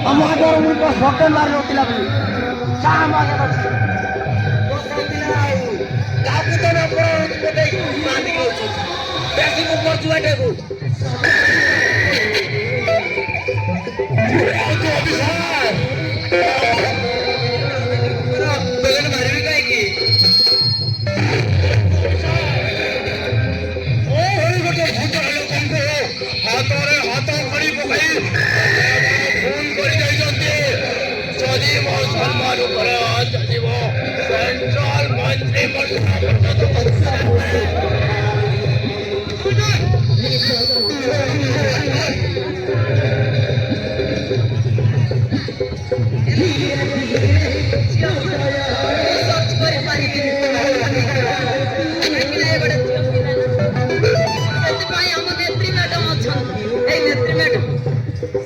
Kamu ada orang lupa hotel baru tidak beli sama kata aku tuh nak orang seperti itu mati kau pasti membuat cuaca aku aku habiskan bagaimana hari ini kayak gini oh hari betul hotel lo kamu hatore hato kari pakai phone kari jai janti jadi वो सलमान ऊपर jadi वो central मंत्री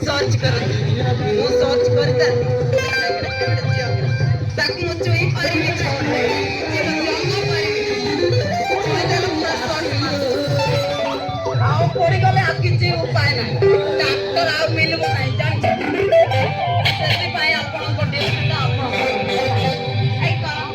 search कर वो search करता ताकि वो चोई पारी में चोई आओ कोरी गले आपकी जी उपाय ना डॉक्टर आओ मिल बनाई जान से पाए आपण को डेट आपण आई करो